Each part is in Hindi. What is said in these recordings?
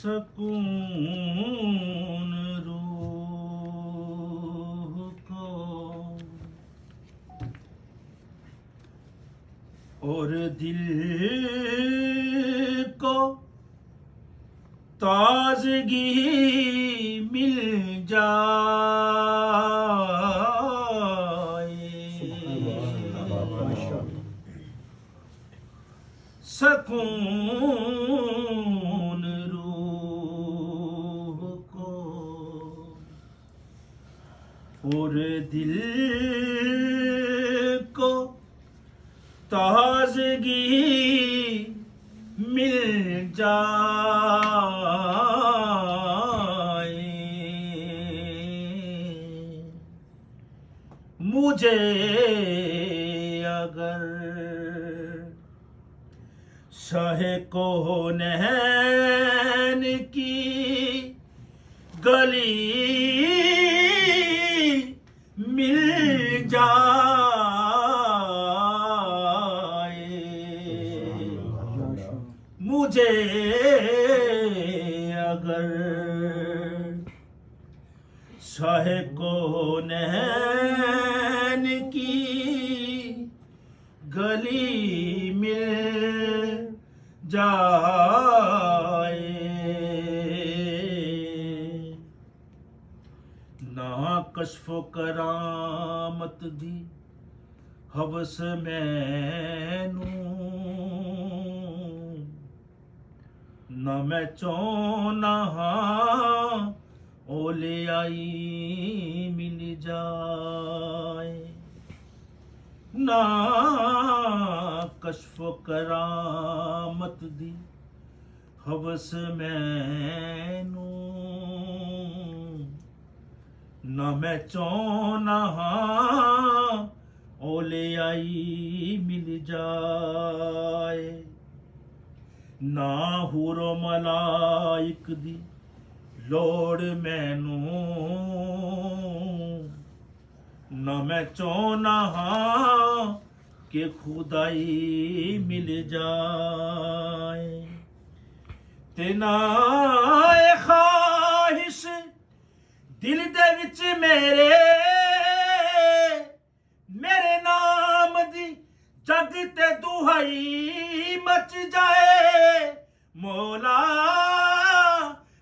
सकून रूह को और दिल को ताजगी मिल जाए, सकून रूह को और दिल को ताजगी मिल जाए। मुझे अगर शाहे कौनैन की गली मिल जाए, मुझे अगर शाहे कौनैन की गली मिल जाए, ना कश्फ करामत दी हवस मैनू, ना मैं चाहना हाँ ओले आई मिल जाए, ना कश्फ करामत दी हवस मैनू, ना मैं चाहना हाँ ओले आई मिल जाए, ना हूरो मलाइक दी लोड़ मैनू, ना मैं चाहना हाँ कि खुदाई मिल जाए, ते ना ए ख्वाहिश दिल दे विच मेरे नाम दी जग ते दुहाई मच जाए, मौला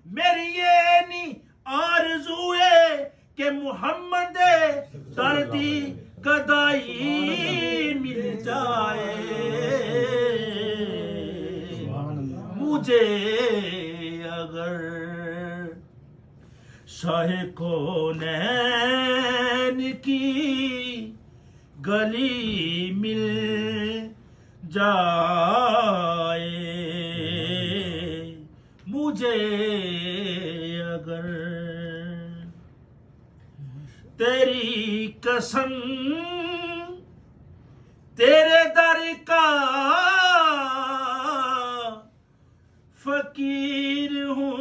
मेरी ये नी आरज़ू है कि मुहम्मद दर्दी कदाई मिल जाए, मुझे अगर शाहे कौनैन की गली मिल जाए, मुझे अगर तेरी कसम तेरे दर का फकीर हूँ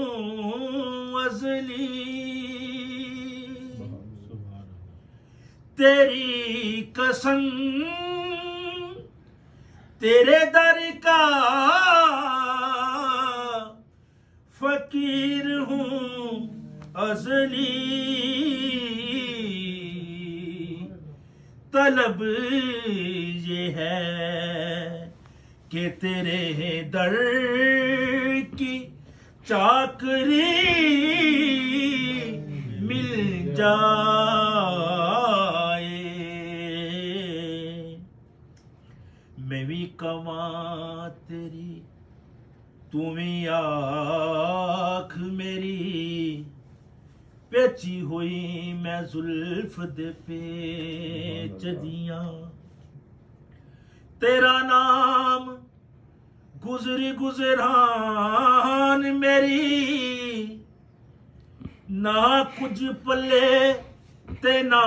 अज़ली, तेरी कसम तेरे दर का फकीर हूँ अज़ली, तलब ये है कि तेरे दर की चाकरी मिल जाए, मैं भी कमा तेरी तू भी आख मेरी, पेची हुई मैं जुल्फ दे पेच दियां, तेरा नाम गुजरी गुजरान मेरी, ना कुछ पले ते ना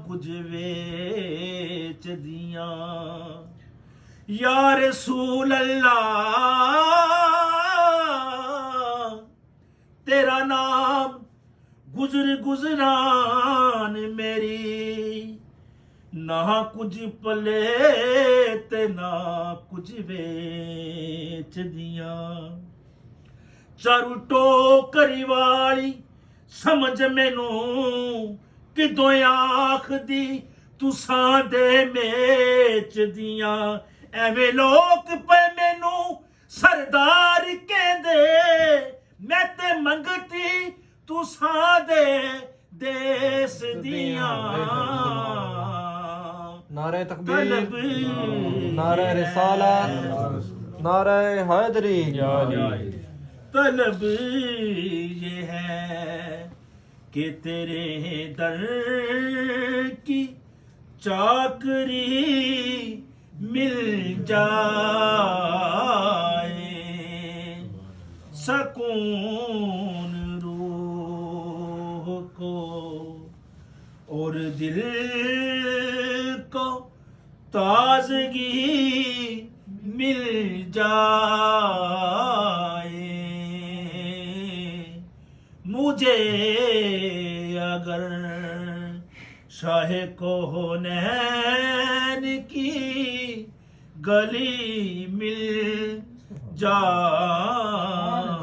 कुछ वेच दियां, या रसूल अल्लाह तेरा नाम गुजर गुजरान मेरी ना कुछ पले ते ना कुछ बेच दिया चारू टोकरी वाली समझ मैनू किदों आखदी तुसां दे मेच दियां एवें लोग पे मैनू सरदार कहंदे मैं ते मंगती तुसां दे देश दियां नारे तकबीर नारे रिसालत नारे हैदरी तलब ये है कि तेरे दर की चाकरी मिल जाए सकून रूह को और दिल को ताजगी मिल जाए मुझे अगर शाह कोहनैन की गली मिल जाए